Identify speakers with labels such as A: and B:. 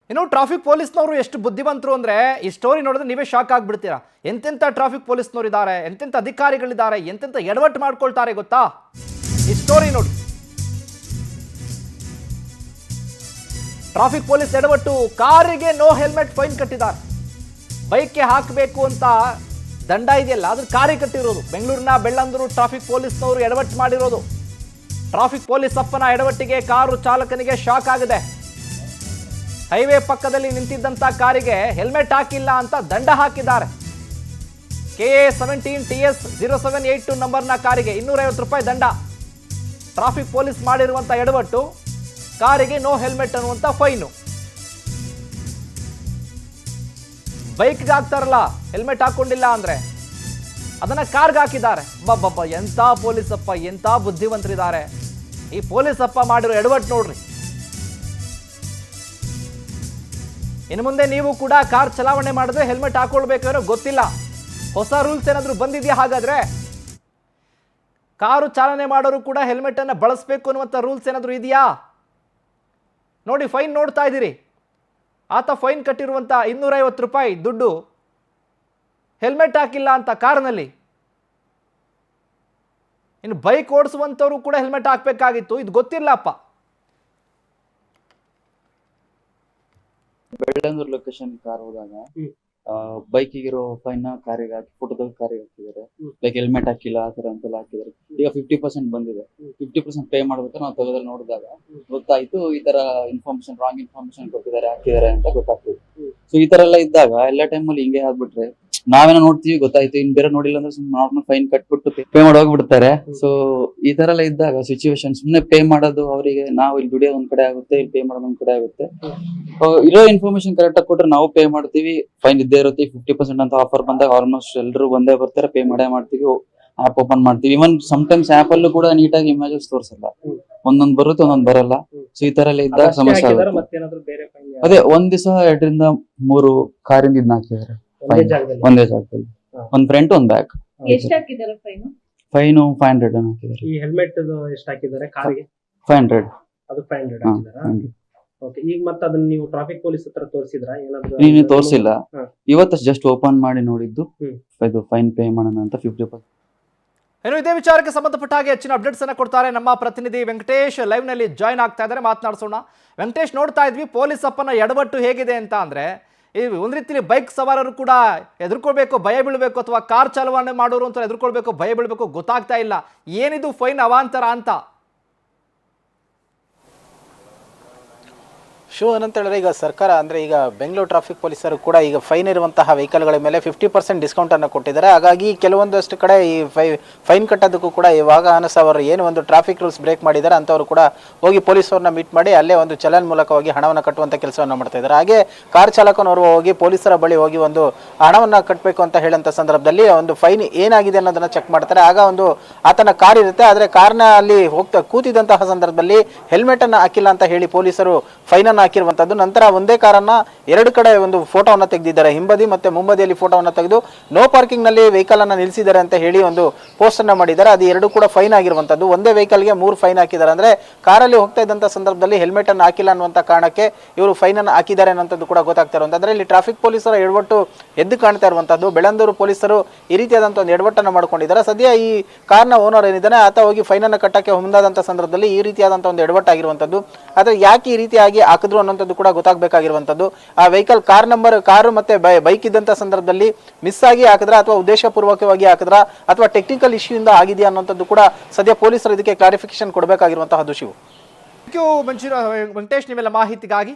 A: ಇನ್ನು ಟ್ರಾಫಿಕ್ ಪೊಲೀಸ್ನವರು ಎಷ್ಟು ಬುದ್ಧಿವಂತರು ಅಂದರೆ ಈ ಸ್ಟೋರಿ ನೋಡಿದ್ರೆ ನೀವೇ ಶಾಕ್ ಆಗಿಬಿಡ್ತೀರಾ. ಎಂತೆಂಥ ಟ್ರಾಫಿಕ್ ಪೊಲೀಸ್ನವರು ಇದ್ದಾರೆ, ಎಂತೆಂಥ ಅಧಿಕಾರಿಗಳಿದ್ದಾರೆ, ಎಂತೆಂಥ ಎಡವಟ್ಟು ಮಾಡ್ಕೊಳ್ತಾರೆ ಗೊತ್ತಾ. ಈ ಸ್ಟೋರಿ ನೋಡಿ. ಟ್ರಾಫಿಕ್ ಪೊಲೀಸ್ ಎಡವಟ್ಟು, ಕಾರಿಗೆ ನೋ ಹೆಲ್ಮೆಟ್ ಫೈನ್ ಕಟ್ಟಿದ್ದಾರೆ. ಬೈಕ್ಗೆ ಹಾಕಬೇಕು ಅಂತ ದಂಡ ಇದೆಯಲ್ಲ, ಅದ್ರ ಕಾರಿಗೆ ಕಟ್ಟಿರೋದು. ಬೆಂಗಳೂರಿನ ಬೆಳ್ಳಂದೂರು ಟ್ರಾಫಿಕ್ ಪೊಲೀಸ್ನವರು ಎಡವಟ್ಟು ಮಾಡಿರೋದು. ಟ್ರಾಫಿಕ್ ಪೊಲೀಸ್ ಅಪ್ಪನ ಎಡವಟ್ಟಿಗೆ ಕಾರು ಚಾಲಕನಿಗೆ ಶಾಕ್ ಆಗಿದೆ. ಹೈವೇ ಪಕ್ಕದಲ್ಲಿ ನಿಂತಿದ್ದಂಥ ಕಾರಿಗೆ ಹೆಲ್ಮೆಟ್ ಹಾಕಿಲ್ಲ ಅಂತ ದಂಡ ಹಾಕಿದ್ದಾರೆ. KA 17 TS 0782 ನಂಬರ್ನ ಕಾರಿಗೆ 250 ರೂಪಾಯಿ ದಂಡ. ಟ್ರಾಫಿಕ್ ಪೊಲೀಸ್ ಮಾಡಿರುವಂಥ ಎಡವಟ್ಟು, ಕಾರಿಗೆ ನೋ ಹೆಲ್ಮೆಟ್ ಅನ್ನುವಂಥ ಫೈನು. ಬೈಕ್ಗೆ ಹಾಕ್ತಾರಲ್ಲ ಹೆಲ್ಮೆಟ್ ಹಾಕೊಂಡಿಲ್ಲ ಅಂದ್ರೆ ಅದನ್ನ ಕಾರ್ಗೆ ಹಾಕಿದ್ದಾರೆ. ಬಬ್ಬ ಎಂಥ ಪೊಲೀಸಪ್ಪ, ಎಂಥ ಬುದ್ಧಿವಂತರಿದ್ದಾರೆ. ಈ ಪೊಲೀಸಪ್ಪ ಮಾಡಿರೋ ಎಡವಟ್ಟು ನೋಡ್ರಿ. ಇನ್ನು ಮುಂದೆ ನೀವು ಕೂಡ ಕಾರ್ ಚಲಾವಣೆ ಮಾಡಿದ್ರೆ ಹೆಲ್ಮೆಟ್ ಹಾಕೊಳ್ಬೇಕಾದ್ರೆ ಗೊತ್ತಿಲ್ಲ. ಹೊಸ ರೂಲ್ಸ್ ಏನಾದರೂ ಬಂದಿದೆಯಾ? ಹಾಗಾದ್ರೆ ಕಾರು ಚಾಲನೆ ಮಾಡೋರು ಕೂಡ ಹೆಲ್ಮೆಟ್ ಅನ್ನು ಬಳಸಬೇಕು ಅನ್ನುವಂಥ ರೂಲ್ಸ್ ಏನಾದರೂ ಇದೆಯಾ? ನೋಡಿ, ಫೈನ್ ನೋಡ್ತಾ ಇದ್ದೀರಿ. ಆತ ಫೈನ್ ಕಟ್ಟಿರುವಂಥ 250 ರೂಪಾಯಿ ದುಡ್ಡು ಹೆಲ್ಮೆಟ್ ಹಾಕಿಲ್ಲ ಅಂತ ಕಾರ್ನಲ್ಲಿ. ಇನ್ನು ಬೈಕ್ ಓಡಿಸುವಂಥವ್ರು ಕೂಡ ಹೆಲ್ಮೆಟ್ ಹಾಕಬೇಕಾಗಿತ್ತು, ಇದು ಗೊತ್ತಿಲ್ಲಪ್ಪ.
B: ಬೆಳ್ಳಂದೂರು ಲೊಕೇಶನ್ ಕಾರ್ ಹೋದಾಗ ಬೈಕಿಗಿರೋ ಫೈನ್ ಕಾರಿಗೆ ಹಾಕಿ ಫೋಟೋದಲ್ಲಿ ಕಾರಿಗೆ ಹಾಕಿದ್ದಾರೆ. ಲೈಕ್ ಹೆಲ್ಮೆಟ್ ಹಾಕಿಲ್ಲ ಆ ತರ ಅಂತೆಲ್ಲ ಹಾಕಿದ್ದಾರೆ. ಈಗ 50% ಬಂದಿದೆ. 50% ಪೇ ಮಾಡ್ಬೇಕಾದ್ರೆ ನಾವು ತೆಗೆದಲ್ಲಿ ನೋಡಿದಾಗ ಗೊತ್ತಾಯ್ತು, ಈ ತರ ಇನ್ಫಾರ್ಮೇಶನ್ ರಾಂಗ್ ಇನ್ಫಾರ್ಮೇಶನ್ ಕೊಟ್ಟಿದ್ದಾರೆ, ಹಾಕಿದ್ದಾರೆ ಅಂತ ಗೊತ್ತಾಗ್ತದೆ. ಸೊ ಈ ತರ ಎಲ್ಲ ಇದ್ದಾಗ ಎಲ್ಲ ಟೈಮಲ್ಲಿ ಹಿಂಗೆ ಆಗ್ಬಿಟ್ರೆ ನಾವೇನೋ ನೋಡ್ತೀವಿ, ಗೊತ್ತಾಯ್ತು, ಇನ್ ಬೇರೆ ನೋಡಿಲ್ಲ ಅಂದ್ರೆ ಸುಮ್ಮನೆ ನಾರ್ಮಲ್ ಫೈನ್ ಕಟ್ಬಿಟ್ಟು ಪೇ ಮಾಡಿ ಹೋಗ್ಬಿಡ್ತಾರೆ. ಸೊ ಈ ತರ ಎಲ್ಲ ಇದ್ದಾಗ ಸಿಚುವೇಶನ್ ಸುಮ್ಮನೆ ಪೇ ಮಾಡೋದು ಅವರಿಗೆ, ನಾವು ಇಲ್ಲಿ ದುಡಿಯೋದು ಒಂದ್ ಕಡೆ ಆಗುತ್ತೆ, ಇಲ್ಲಿ ಪೇ ಮಾಡೋದು ಒಂದ್ ಕಡೆ ಆಗುತ್ತೆ. ಇರೋ ಇನ್ಫಾರ್ಮೇಶನ್ ಕರೆಕ್ಟ್ ಆಗಿ ಕೊಟ್ರೆ ನಾವು ಪೇ ಮಾಡ್ತೀವಿ, ಫೈನ್ ಇದ್ದೇ ಇರುತ್ತೆ. 50% ಅಂತ ಆಫರ್ ಬಂದಾಗ ಆಲ್ಮೋಸ್ಟ್ ಎಲ್ಲರೂ ಬಂದೇ ಬರ್ತಾರೆ, ಪೇ ಮಾಡೇ ಮಾಡ್ತೀವಿ. ಆಪ್ ಓಪನ್ ಮಾಡ್ತೀವಿ. ಇವನ್ ಸಮ್ಟೈಮ್ಸ್ ಆಪ್ ಅಲ್ಲೂ ಕೂಡ ನೀಟಾಗಿ ಇಮೇಜಸ್ ತೋರಿಸಲ್ಲ, ಒಂದೊಂದ್ ಬರುತ್ತೆ ಒಂದೊಂದ್ ಬರಲ್ಲ. ಸೊ ಈ ತರ ಎಲ್ಲ ಇದ್ದಾಗ ಸಮಸ್ಯೆ ಆಗುತ್ತೆ. ಅದೇ ಒಂದ್ ದಿವಸ 2 ರಿಂದ 3 ಕಾರಿಂದ ಇದನ್ನ ಹಾಕಿದ್ದಾರೆ ಒಂದೇ ಜಾಗದಲ್ಲಿ. ಒಂದ್ ಫ್ರಂಟ್ ಒಂದ್ ಬ್ಯಾಕ್. ಫೈನು 500 ಹಾಕಿದ್ದಾರೆ.
C: ಈ ಹೆಲ್ಮೆಟ್ ಎಷ್ಟು ಹಾಕಿದ್ದಾರೆ ಕಾರಿಗೆ?
B: 500.
C: ಅದು 500 ಹಾಕಿದಾರಾ? ಓಕೆ. ಈಗ ಮತ್ತೆ ಅದನ್ನ ನೀವು ಟ್ರಾಫಿಕ್ ಪೊಲೀಸ್ ಹತ್ರ ತೋರಿಸಿದ್ರಾ? ಏನಾದ್ರು
B: ನೀನು ತೋರಿಸಿಲ್ಲ, ಇವತ್ತು ಜಸ್ಟ್ ಓಪನ್ ಮಾಡಿ ನೋಡಿದ್ದು. ಇದು ಫೈನ್ ಪೇ ಮಾಡೋಣ ಅಂತ 50%.
A: ಇನ್ನು ಇದೇ ವಿಚಾರಕ್ಕೆ ಸಂಬಂಧಪಟ್ಟ ಹಾಗೆ ಹೆಚ್ಚಿನ ಅಪ್ಡೇಟ್ಸ್ ಅನ್ನು ಕೊಡ್ತಾರೆ ನಮ್ಮ ಪ್ರತಿನಿಧಿ ವೆಂಕಟೇಶ್. ಲೈವ್ ನಲ್ಲಿ ಜಾಯ್ನ್ ಆಗ್ತಾ ಇದ್ದಾರೆ, ಮಾತನಾಡಿಸೋಣ. ವೆಂಕಟೇಶ್, ನೋಡ್ತಾ ಇದ್ವಿ ಪೊಲೀಸ್ ಅಪ್ಪನ ಎಡವಟ್ಟು ಹೇಗಿದೆ ಅಂತ ಅಂದ್ರೆ, ಈ ಒಂದ್ ರೀತಿಯಲ್ಲಿ ಬೈಕ್ ಸವಾರರು ಕೂಡ ಎದುರ್ಕೊಳ್ಬೇಕು, ಭಯ ಬೀಳಬೇಕು, ಅಥವಾ ಕಾರ್ ಚಾಲನೆ ಮಾಡೋರು ಅಂತ ಎದುರ್ಕೊಳ್ಬೇಕು, ಭಯ ಬೀಳಬೇಕು, ಗೊತ್ತಾಗ್ತಾ ಇಲ್ಲ. ಏನಿದು ಫೈನ್ ಅವಾಂತರ ಅಂತ?
D: ಏನಂತ ಹೇಳಿದ್ರೆ, ಈಗ ಸರ್ಕಾರ ಅಂದರೆ ಈಗ ಬೆಂಗಳೂರು ಟ್ರಾಫಿಕ್ ಪೊಲೀಸರು ಕೂಡ ಈಗ ಫೈನ್ ಇರುವಂತಹ ವೆಹಿಕಲ್ಗಳ ಮೇಲೆ 50% ಡಿಸ್ಕೌಂಟನ್ನು ಕೊಟ್ಟಿದ್ದಾರೆ. ಹಾಗಾಗಿ ಕೆಲವೊಂದಷ್ಟು ಕಡೆ ಈ ಫೈನ್ ಕಟ್ಟೋದಕ್ಕೂ ಕೂಡ ಈ ವಾಹನ ಸವಾರರು ಏನು ಒಂದು ಟ್ರಾಫಿಕ್ ರೂಲ್ಸ್ ಬ್ರೇಕ್ ಮಾಡಿದ್ದಾರೆ ಅಂಥವರು ಕೂಡ ಹೋಗಿ ಪೊಲೀಸರನ್ನ ಮೀಟ್ ಮಾಡಿ ಅಲ್ಲೇ ಒಂದು ಚಲನ್ ಮೂಲಕವಾಗಿ ಹಣವನ್ನು ಕಟ್ಟುವಂಥ ಕೆಲಸವನ್ನು ಮಾಡ್ತಾ ಇದ್ದಾರೆ. ಹಾಗೆ ಕಾರ್ ಚಾಲಕನವರು ಹೋಗಿ ಪೊಲೀಸರ ಬಳಿ ಹೋಗಿ ಒಂದು ಹಣವನ್ನು ಕಟ್ಟಬೇಕು ಅಂತ ಹೇಳೋಂಥ ಸಂದರ್ಭದಲ್ಲಿ ಒಂದು ಫೈನ್ ಏನಾಗಿದೆ ಅನ್ನೋದನ್ನು ಚೆಕ್ ಮಾಡ್ತಾರೆ. ಆಗ ಒಂದು ಆತನ ಕಾರ್ ಇರುತ್ತೆ, ಆದರೆ ಕಾರ್ನ ಅಲ್ಲಿ ಹೋಗ್ತಾ ಕೂತಿದ್ದಂತಹ ಸಂದರ್ಭದಲ್ಲಿ ಹೆಲ್ಮೆಟನ್ನು ಹಾಕಿಲ್ಲ ಅಂತ ಹೇಳಿ ಪೊಲೀಸರು ಫೈನನ್ನು ಹಾಕಿರುವಂತದ್ದು. ನಂತರ ಒಂದೇ ಕಾರನ್ನ 2 ಕಡೆ ಒಂದು ಫೋಟೋವನ್ನು ತೆಗೆದಿದ್ದಾರೆ, ಹಿಂಬದಿ ಮತ್ತೆ ಮುಂಬದಿಯಲ್ಲಿ ಫೋಟೋವನ್ನು ತೆಗೆದು ನೋ ಪಾರ್ಕಿಂಗ್ ನಲ್ಲಿ ವೆಹಿಕಲ್ ಅನ್ನ ನಿಲ್ಲಿಸಿದ್ದಾರೆ ಅಂತ ಹೇಳಿ ಒಂದು ಪೋಸ್ಟ್ ಅನ್ನ ಮಾಡಿದ್ದಾರೆ. ಅದು 2 ಕೂಡ ಫೈನ್ ಆಗಿರುವಂತದ್ದು. ಒಂದೇ ವೆಹಿಕಲ್ಗೆ 3 ಫೈನ್ ಹಾಕಿದ್ದಾರೆ. ಅಂದ್ರೆ ಕಾರಲ್ಲಿ ಹೋಗ್ತಾ ಇದ್ದಂತ ಸಂದರ್ಭದಲ್ಲಿ ಹೆಲ್ಮೆಟ್ ಅನ್ನು ಹಾಕಿಲ್ಲ ಅನ್ನುವಂತ ಕಾರಣಕ್ಕೆ ಇವರು ಫೈನ್ ಅನ್ನು ಹಾಕಿದ್ದಾರೆ ಅನ್ನೋದು ಕೂಡ ಗೊತ್ತಾಗ್ತಾ ಇರುವಂತದ್ದು. ಇಲ್ಲಿ ಟ್ರಾಫಿಕ್ ಪೊಲೀಸರ ಎಡವಟ್ಟು ಎದ್ದು ಕಾಣ್ತಾ ಇರುವಂತದ್ದು. ಬೆಳ್ಳಂದೂರು ಪೊಲೀಸರು ಈ ರೀತಿಯಾದಂತಹ ಒಂದು ಎಡವಟ್ಟನ್ನು ಮಾಡ್ಕೊಂಡಿದ್ದಾರೆ. ಸದ್ಯ ಈ ಕಾರ್ನ ಓನರ್ ಏನಿದ್ದಾನೆ ಆತ ಹೋಗಿ ಫೈನ್ ಅನ್ನು ಕಟ್ಟಕ್ಕೆ ಮುಂದಾದಂತ ಸಂದರ್ಭದಲ್ಲಿ ಈ ರೀತಿಯಾದಂತಹ ಒಂದು ಎಡವಟ್ಟಾಗಿರುವಂತದ್ದು. ಆದ್ರೆ ಯಾಕೆ ಈ ರೀತಿಯಾಗಿ ಹಾಕಿದ್ರು ಅನ್ನೋಂಥದ್ದು ಕೂಡ ಗೊತ್ತಾಗಬೇಕಾಗಿರುವಂತದ್ದು. ಆ ವೆಹಿಕಲ್ ಕಾರು ಮತ್ತೆ ಬೈಕ್ ಇದ್ದಂತ ಸಂದರ್ಭದಲ್ಲಿ ಮಿಸ್ ಆಗಿ ಹಾಕಿದ್ರ ಅಥವಾ ಉದ್ದೇಶಪೂರ್ವಕವಾಗಿ ಹಾಕಿದ್ರ ಅಥವಾ ಟೆಕ್ನಿಕಲ್ ಇಶ್ಯೂ ಇಂದ ಆಗಿದೆಯಾ ಅನ್ನೋಂಥದ್ದು ಕೂಡ ಸದ್ಯ ಪೊಲೀಸರು ಇದಕ್ಕೆ ಕ್ಲಾರಿಫಿಕೇಶನ್ ಕೊಡಬೇಕಾಗಿರುವಂತಹದ್ದು. ಶಿವು,
A: ಥ್ಯಾಂಕ್ ಯು ವೆಂಕಟೇಶ್, ನಿಮ್ಮೆಲ್ಲ ಮಾಹಿತಿಗಾಗಿ.